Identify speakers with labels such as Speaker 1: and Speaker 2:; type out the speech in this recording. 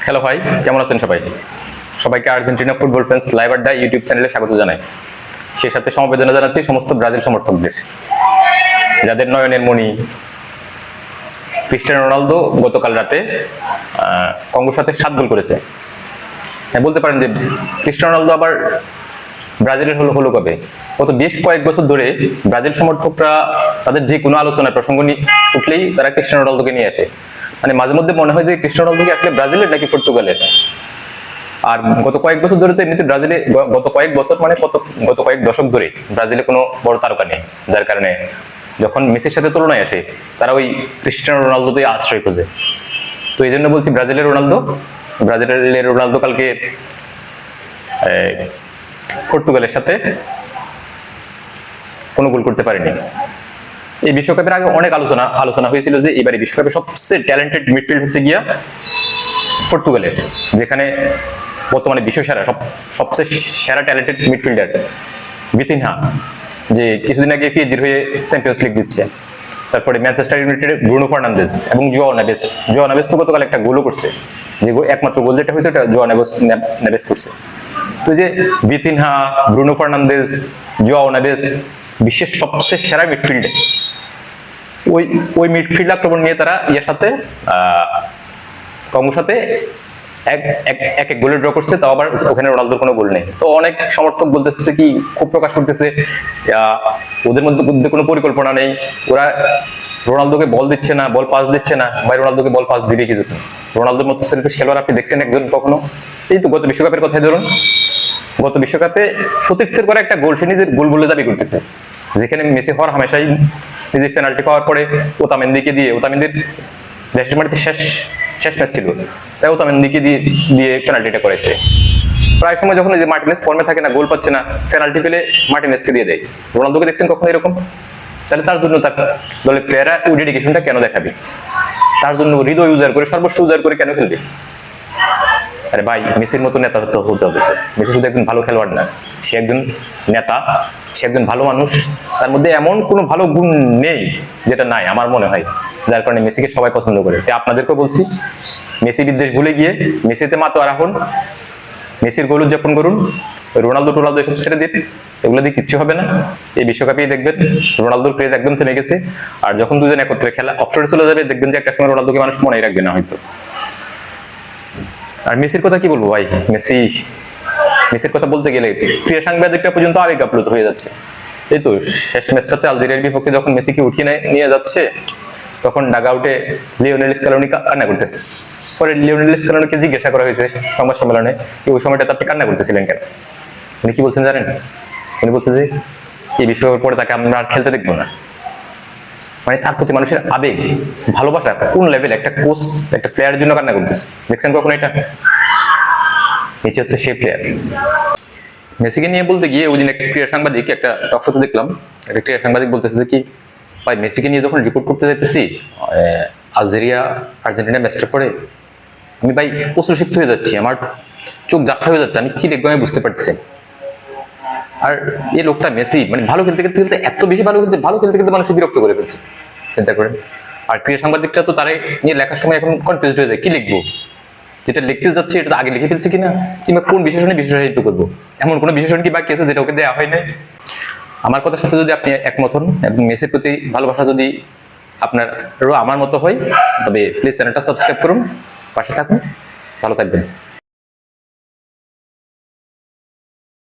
Speaker 1: Hello ভাই, কেমন আছেন সবাই? সবাইকে আর্জেন্টিনা ফুটবল ফ্যান্স লাইভ আড্ডা ইউটিউব চ্যানেলে স্বাগত জানাই। সেই সাথে সমবেদনা জানাচ্ছি সমস্ত ব্রাজিল সমর্থকদের, যাদের নয়নের মণি ক্রিস্টিয়ানো রোনালদো গতকাল রাতে কঙ্গোর সাথে 7 গোল করেছে। বলতে পারেন যে ক্রিস্টিয়ানো রোনালদো আবার ব্রাজিলের হলো কবে? গত বেশ কয়েক বছর ধরে ব্রাজিল সমর্থকরা তাদের যে কোনো আলোচনায় প্রসঙ্গ উঠলেই তারা ক্রিস্টিয়ানো রোনালদোকে নিয়ে আসে। মানে মাঝে মধ্যে মনে হয় যে ক্রিস্টিয়ানো রোনালদো কি আসলে ব্রাজিলের নাকি পর্তুগালের। আর গত কয়েক বছর ধরে তো এমনিতে ব্রাজিলে গত কয়েক বছর মানে গত কয়েক দশক ধরে ব্রাজিলে কোনো বড় তারকা নেই, যার কারণে যখন মেসির সাথে তুলনায় আসে তারা ওই ক্রিস্টিয়ানো রোনালদোতেই আশ্রয় খোঁজে। তো এই জন্য বলছি ব্রাজিলের রোনালদো কালকে পর্তুগালের সাথে কোনো গোল করতে পারেনি। এই বিশ্বকাপের আগে অনেক আলোচনা হয়েছিল যে এবারে বিশ্বকাপে সবচেয়ে ট্যালেন্টেড মিডফিল্ড হচ্ছে গিয়া পর্তুগালের, যেখানে বর্তমানে বিশ্বসেরা সবচেয়ে সেরা ট্যালেন্টেড মিডফিল্ডার ভিতিনহা, যে কিছুদিন আগে পিএসজির হয়ে চ্যাম্পিয়ন্স লিগ দিচ্ছে। তারপরে ম্যানচেস্টার ইউনাইটেডের ব্রুনো ফার্নান্দেজ এবং জোয়াও নেভেস তো গতকাল একটা গোলও করছে, যে একমাত্র গোল যেটা হয়েছে ওটা জোয়াও নেভেস করছে। তো যে Vitinha, Bruno Fernandes, Joao Neves বিশ্বের সবচেয়ে সেরা মিডফিল্ড, ওই মিডফিল্ড আক্রমণ নিয়ে তারা ইয়ের সাথে কঙ্গোর সাথে এক গোলে ড্র করছে, তাও আবার ওখানে রোনালদোর কোনো গোল নেই। তো অনেক সমর্থক বলতেছে কি, খুব প্রকাশ করতেছে ওদের মধ্যে কোনো পরিকল্পনা নেই, ওরা রোনালদোকে বল দিচ্ছে না, বল পাস দিচ্ছে না। ভাই রোনালদোকে বল পাস দিবে কি জন্য? রোনালদোর মতো সেলফিশ খেলোয়াড় আপনি দেখছেন একজন কখনো? এই তো গত বিশ্বকাপের কথাই ধরুন, গত বিশ্বকাপে সতীর্থের করে একটা গোল সে নিজের গোল বলে দাবি করতেছে, যেখানে মেসি হওয়ার হামেশাই নিজে পেনাল্টি পাওয়ার পরে ওতামেন্দিকে দিয়ে, ওতামেন্দির দেশের মাটিতে শেষ ম্যাচ ছিল, তাই ওতামেন্দিকে দিয়ে পেনাল্টিটা করেছে। প্রায় সময় যখন যে মার্টিনেস ফর্মে থাকে না, গোল পাচ্ছে না, পেনাল্টি পেলে মার্টিনেসকে দিয়ে দেয়। রোনালদোকে দেখছেন কখনো এরকম? তাহলে তার জন্য তার দলের প্লেয়াররা ওই ডেডিকেশনটা কেন দেখাবে? তার জন্য হৃদয় উজাড় করে, সর্বস্ব উজাড় করে কেন খেলবে? আরে ভাই, মেসির মতো নেতা হতে হবে। মেসি শুধু একজন ভালো খেলোয়াড় না, সে একজন নেতা, সে একজন ভালো মানুষ। তার মধ্যে এমন কোনো ভালো গুণ নেই যেটা নাই আমার মনে হয়, যার কারণে মেসিকে সবাই পছন্দ করে। আপনাদেরকেও বলছি, মেসি বিদ্বেষ ভুলে গিয়ে মেসিতে মাতোয়ারা হন, মেসির গোল উদযাপন করুন। রোনালদো এসব ছেড়ে দিন, এগুলো দিয়ে কিচ্ছু হবে না। এই বিশ্বকাপেই দেখবেন রোনালদোর ক্রেজ একদম থেমে গেছে। আর যখন দুজন একত্রে খেলা অপসরে চলে যাবে, দেখবেন যে একটা সময় রোনালদোকে মানুষ মনেই রাখবে না হয়তো। আর মেসির কথা কি বলবো ভাই, মেসির কথা বলতে গেলে ক্রীড়া সাংবাদিকটা পর্যন্ত আবেগ আপ্লুত হয়ে যাচ্ছে। এই তো শেষ ম্যাচটাতে আলজেরিয়ার বিপক্ষে যখন মেসিকে উঠিয়ে নিয়ে যাচ্ছে, তখন ডাগআউটে লিওনেল স্ক্যালোনি কান্না করতেছে। পরে লিওনেল স্ক্যালোনিকে জিজ্ঞাসা করা হয়েছে সংবাদ সম্মেলনে, ওই সময়টাতে আপনি কান্না করতেছিলেন কেন? উনি কি বলছেন জানেন? উনি বলছে যে এই বিশ্বকাপের পরে তাকে আমরা আর খেলতে দেখবো না। মানে তার প্রতি মানুষের আবেগ, ভালোবাসা কোন লেভেল! একটা কোচ একটা প্লেয়ারের জন্য কান্না করতেছে, দেখছেন কখনো এটা? মেসি হচ্ছে সেই প্লেয়ার। মেসিকে নিয়ে বলতে গিয়ে ওই দিন একটা ক্রীড়া সাংবাদিক একটা টক শোতে দেখলাম, একটা ক্রীড়া সাংবাদিক বলতেছে যে কি ভাই, মেসিকে নিয়ে যখন রিপোর্ট করতে যাইতেছি আর্জেন্টিনা ম্যাচটার পরে, আমি ভাই প্রচুর শিক্ষিত হয়ে যাচ্ছি, আমার চোখ যাত্রা হয়ে যাচ্ছে, আমি কি দেখবো আমি বুঝতে পারতেছি। আর এই লোকটা মেসি মানে ভালো খেলতে এত বেশি ভালো খেলতে মানুষের বিরক্ত করে ফেলছে, চিন্তা করেন। আর ক্রীড়া সাংবাদিকটা তো তারাই নিয়ে লেখার সময় এখন কনফিউজড হয়ে যায়, কি লিখবো, যেটা লিখতে যাচ্ছে এটা আগে লিখে ফেলছে কিনা, কিংবা কোন বিশেষণে বিশেষায়িত করবো, এমন কোনো বিশেষণ কি বাকি আছে যেটা ওকে দেওয়া হয় নাই। আমার কথার সাথে যদি আপনি একমত হন এবং মেসির প্রতি ভালোবাসা যদি আপনারও আমার মতো হয়, তবে প্লিজ চ্যানেলটা সাবস্ক্রাইব করুন, পাশে থাকুন, ভালো থাকবেন।